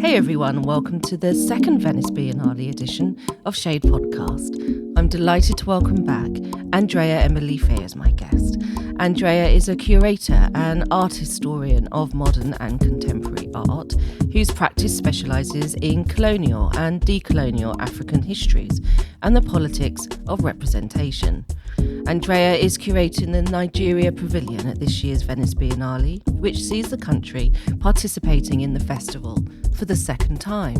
Hey everyone, and welcome to the second Venice Biennale edition of Shade Podcast. I'm delighted to welcome back Aindrea Emelife as my guest. Aindrea is a curator and art historian of modern and contemporary art, whose practice specialises in colonial and decolonial African histories and the politics of representation. Aindrea is curating the Nigeria Pavilion at this year's Venice Biennale, which sees the country participating in the festival for the second time.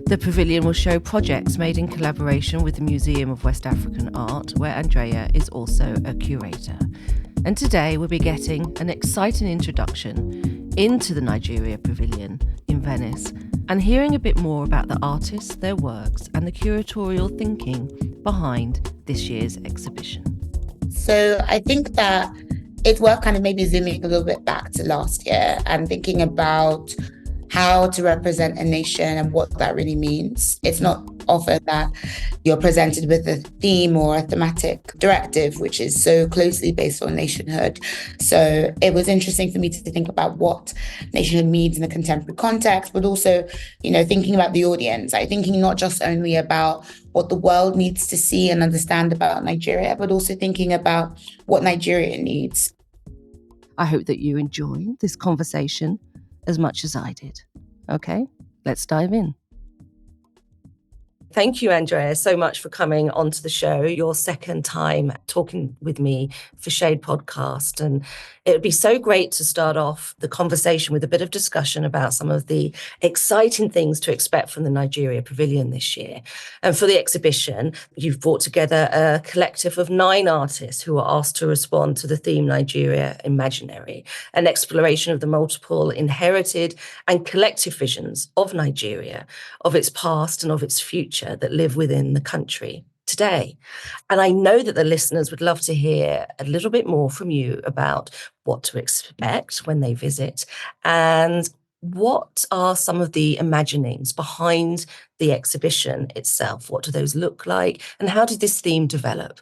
The pavilion will show projects made in collaboration with the Museum of West African Art, where Aindrea is also a curator. And today we'll be getting an exciting introduction into the Nigeria Pavilion in Venice and hearing a bit more about the artists, their works, and the curatorial thinking behind this year's exhibition. So I think that it's worth kind of maybe zooming a little bit back to last year and thinking about how to represent a nation and what that really means. It's not often that you're presented with a theme or a thematic directive, which is so closely based on nationhood. So it was interesting for me to think about what nationhood means in a contemporary context, but also, thinking about the audience. Thinking not just only about what the world needs to see and understand about Nigeria, but also thinking about what Nigeria needs. I hope that you enjoy this conversation as much as I did. Okay, let's dive in. Thank you, Aindrea, so much for coming onto the show. Your second time talking with me for Shade Podcast. And it would be so great to start off the conversation with a bit of discussion about some of the exciting things to expect from the Nigeria Pavilion this year. And for the exhibition, you've brought together a collective of 9 artists who are asked to respond to the theme Nigeria Imaginary, an exploration of the multiple inherited and collective visions of Nigeria, of its past and of its future that live within the country today. And I know that the listeners would love to hear a little bit more from you about what to expect when they visit and what are some of the imaginings behind the exhibition itself. What do those look like? And how did this theme develop?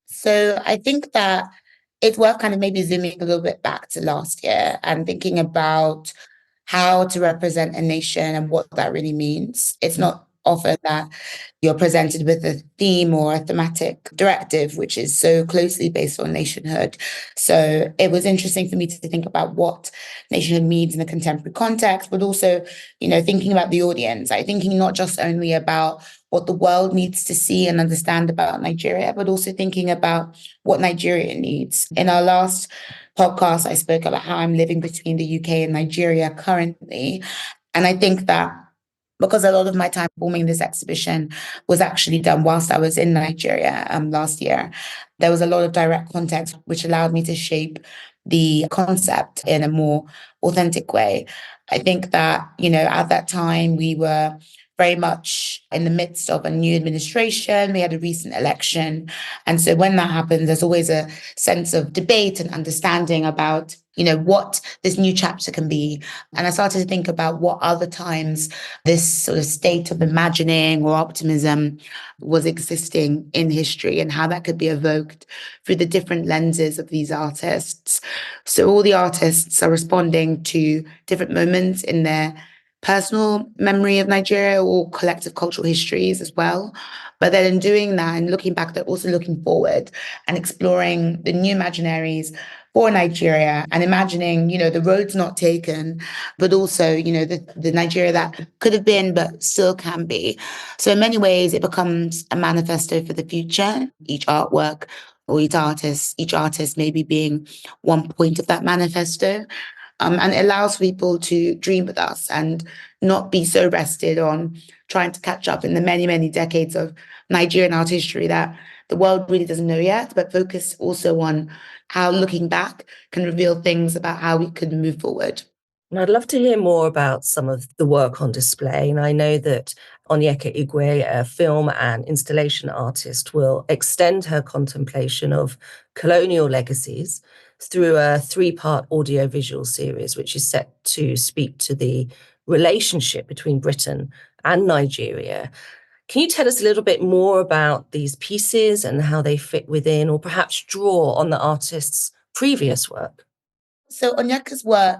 So I think that it's worth kind of maybe zooming a little bit back to last year and thinking about how to represent a nation and what that really means. It's not often that you're presented with a theme or a thematic directive, which is so closely based on nationhood. So it was interesting for me to think about what nationhood means in a contemporary context, but also, thinking about the audience. Thinking not just only about what the world needs to see and understand about Nigeria, but also thinking about what Nigeria needs. In our last podcast, I spoke about how I'm living between the UK and Nigeria currently. And I think that because a lot of my time forming this exhibition was actually done whilst I was in Nigeria last year, there was a lot of direct context, which allowed me to shape the concept in a more authentic way. I think that, at that time, we were very much in the midst of a new administration. We had a recent election. And so when that happens, there's always a sense of debate and understanding about, what this new chapter can be. And I started to think about what other times this sort of state of imagining or optimism was existing in history and how that could be evoked through the different lenses of these artists. So all the artists are responding to different moments in their personal memory of Nigeria or collective cultural histories as well. But then in doing that and looking back, they're also looking forward and exploring the new imaginaries for Nigeria and imagining, the roads not taken, but also, the Nigeria that could have been, but still can be. So in many ways, it becomes a manifesto for the future. Each artwork or each artist maybe being one point of that manifesto. And it allows people to dream with us and not be so rested on trying to catch up in the many, many decades of Nigerian art history that the world really doesn't know yet, but focus also on how looking back can reveal things about how we could move forward. And I'd love to hear more about some of the work on display. And I know that Onyeka Igwe, a film and installation artist, will extend her contemplation of colonial legacies through a 3-part audiovisual series, which is set to speak to the relationship between Britain and Nigeria. Can you tell us a little bit more about these pieces and how they fit within, or perhaps draw on the artist's previous work? So Onyeka's work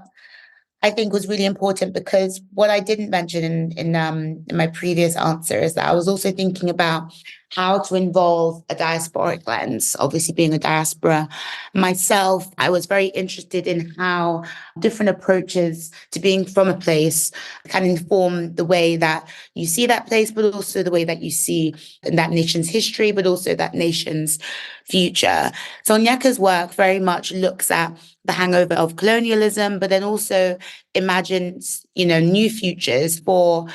I think was really important, because what I didn't mention in my previous answer is that I was also thinking about how to involve a diasporic lens. Obviously, being a diaspora myself, I was very interested in how different approaches to being from a place can inform the way that you see that place, but also the way that you see that nation's history, but also that nation's future. So Onyeka's work very much looks at the hangover of colonialism, but then also imagines, new futures for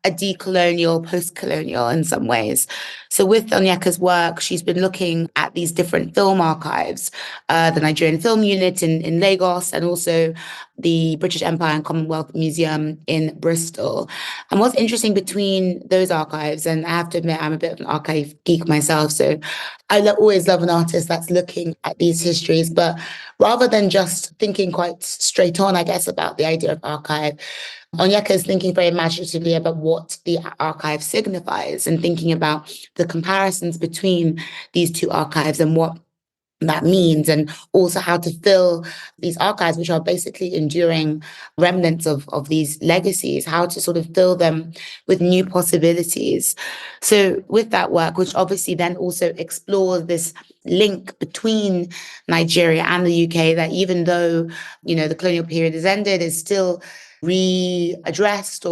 a decolonial, post-colonial in some ways. So with Onyeka's work, she's been looking at these different film archives, the Nigerian Film Unit in Lagos, and also the British Empire and Commonwealth Museum in Bristol. And what's interesting between those archives, and I have to admit, I'm a bit of an archive geek myself, so I always love an artist that's looking at these histories, but rather than just thinking quite straight on, I guess, about the idea of archive, Onyeka is thinking very imaginatively about what the archive signifies and thinking about the comparisons between these two archives and what that means, and also how to fill these archives, which are basically enduring remnants of these legacies, how to sort of fill them with new possibilities. So with that work, which obviously then also explores this link between Nigeria and the UK, that even though, the colonial period has ended, is still readdressed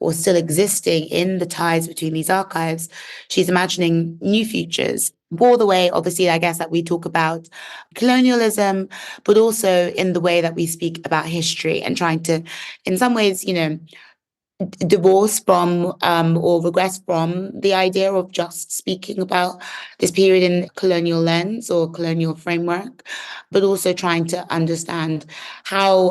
or still existing in the ties between these archives. She's imagining new futures for the way, obviously, I guess, that we talk about colonialism, but also in the way that we speak about history, and trying to, in some ways, divorce from or regress from the idea of just speaking about this period in colonial lens or colonial framework, but also trying to understand how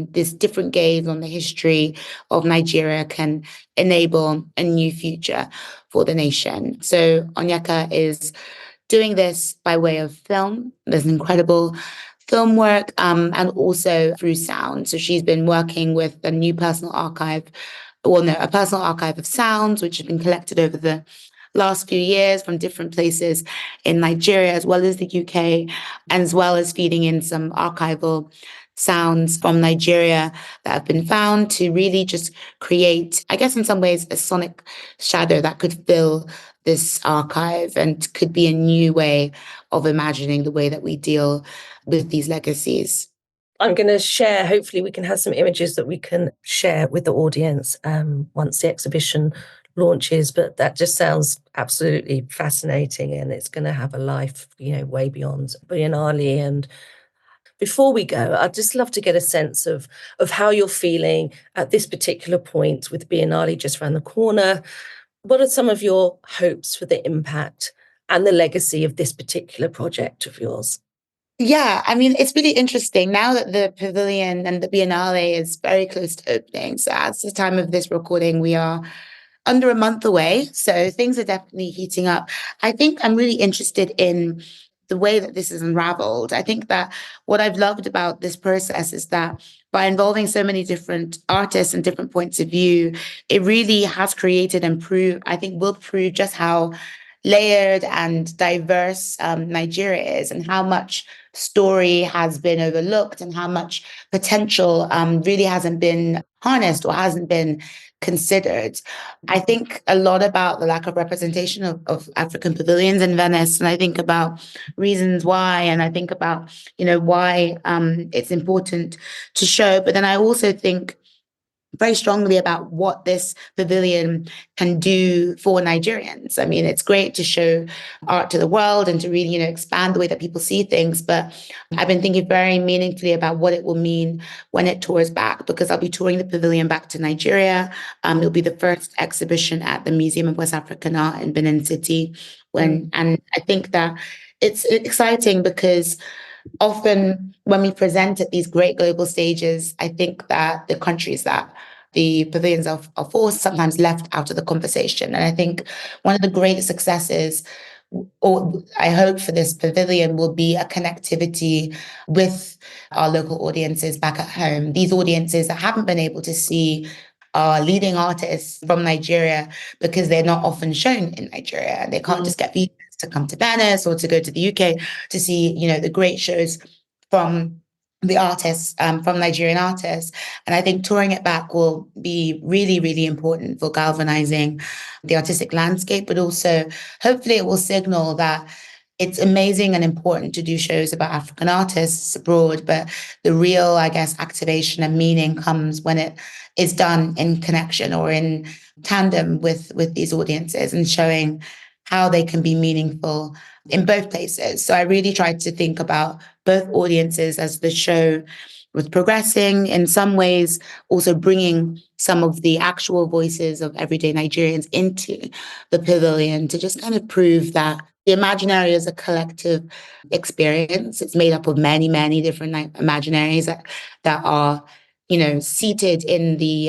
this different gaze on the history of Nigeria can enable a new future for the nation. So Onyeka is doing this by way of film. There's an incredible film work, and also through sound. So she's been working with a new personal archive, a personal archive of sounds, which have been collected over the last few years from different places in Nigeria, as well as the UK, and as well as feeding in some archival sounds from Nigeria that have been found to really just create, I guess, in some ways, a sonic shadow that could fill this archive and could be a new way of imagining the way that we deal with these legacies. I'm going to share, hopefully we can have some images that we can share with the audience once the exhibition launches, but that just sounds absolutely fascinating, and it's going to have a life, way beyond Biennale. And before we go, I'd just love to get a sense of how you're feeling at this particular point with Biennale just around the corner. What are some of your hopes for the impact and the legacy of this particular project of yours? Yeah, I mean, it's really interesting now that the pavilion and the Biennale is very close to opening. So at the time of this recording, we are under a month away. So things are definitely heating up. I think I'm really interested in the way that this is unraveled. I think that what I've loved about this process is that by involving so many different artists and different points of view, it really has created and I think will prove just how layered and diverse Nigeria is, and how much story has been overlooked, and how much potential really hasn't been harnessed or hasn't been considered. I think a lot about the lack of representation of African pavilions in Venice, and I think about reasons why, and I think about why it's important to show. But then I also think very strongly about what this pavilion can do for Nigerians. I mean, it's great to show art to the world and to really, expand the way that people see things. But I've been thinking very meaningfully about what it will mean when it tours back, because I'll be touring the pavilion back to Nigeria. It'll be the first exhibition at the Museum of West African Art in Benin City. And I think that it's exciting because often when we present at these great global stages, I think that the countries that the pavilions are for sometimes left out of the conversation. And I think one of the great successes, or I hope for this pavilion, will be a connectivity with our local audiences back at home. These audiences that haven't been able to see our leading artists from Nigeria because they're not often shown in Nigeria. They can't just get visas to come to Venice or to go to the UK to see, the great shows from the artists, from Nigerian artists. And I think touring it back will be really, really important for galvanizing the artistic landscape, but also hopefully it will signal that it's amazing and important to do shows about African artists abroad, but the real, I guess, activation and meaning comes when it is done in connection or in tandem with these audiences, and showing how they can be meaningful in both places. So I really tried to think about both audiences as the show was progressing, in some ways also bringing some of the actual voices of everyday Nigerians into the pavilion to just kind of prove that the imaginary is a collective experience. It's made up of many, many different imaginaries that are, seated in the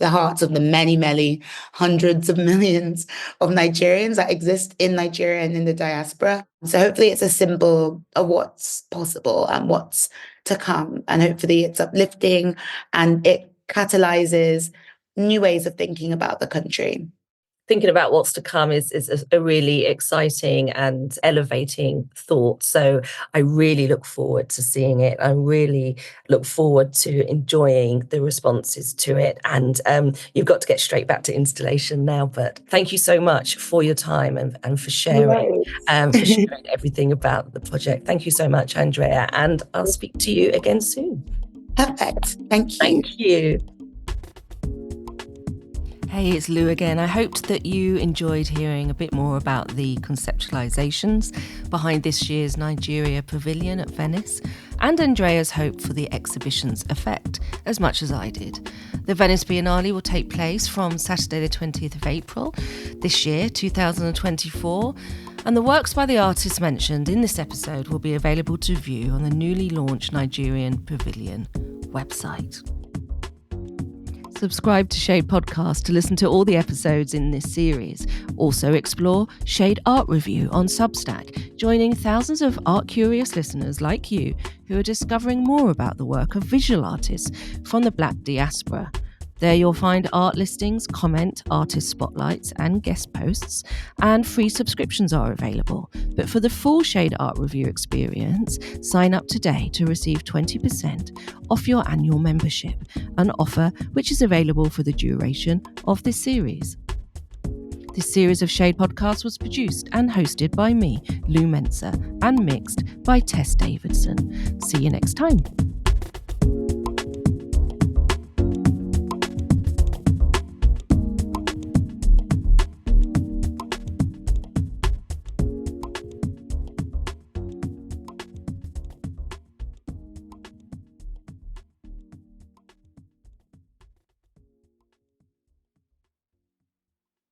hearts of the many, many hundreds of millions of Nigerians that exist in Nigeria and in the diaspora. So hopefully it's a symbol of what's possible and what's to come. And hopefully it's uplifting and it catalyzes new ways of thinking about the country. Thinking about what's to come is a really exciting and elevating thought. So I really look forward to seeing it. I really look forward to enjoying the responses to it. And you've got to get straight back to installation now. But thank you so much for your time and for sharing, everything about the project. Thank you so much, Aindrea. And I'll speak to you again soon. Perfect. Thank you. Thank you. Hey, it's Lou again. I hoped that you enjoyed hearing a bit more about the conceptualizations behind this year's Nigeria Pavilion at Venice, and Aindrea's hope for the exhibition's effect, as much as I did. The Venice Biennale will take place from Saturday the 20th of April this year, 2024, and the works by the artists mentioned in this episode will be available to view on the newly launched Nigerian Pavilion website. Subscribe to Shade Podcast to listen to all the episodes in this series. Also explore Shade Art Review on Substack, joining thousands of art-curious listeners like you who are discovering more about the work of visual artists from the Black diaspora. There you'll find art listings, comment, artist spotlights and guest posts, and free subscriptions are available. But for the full Shade Art Review experience, sign up today to receive 20% off your annual membership, an offer which is available for the duration of this series. This series of Shade Podcasts was produced and hosted by me, Lou Mensah, and mixed by Tess Davidson. See you next time.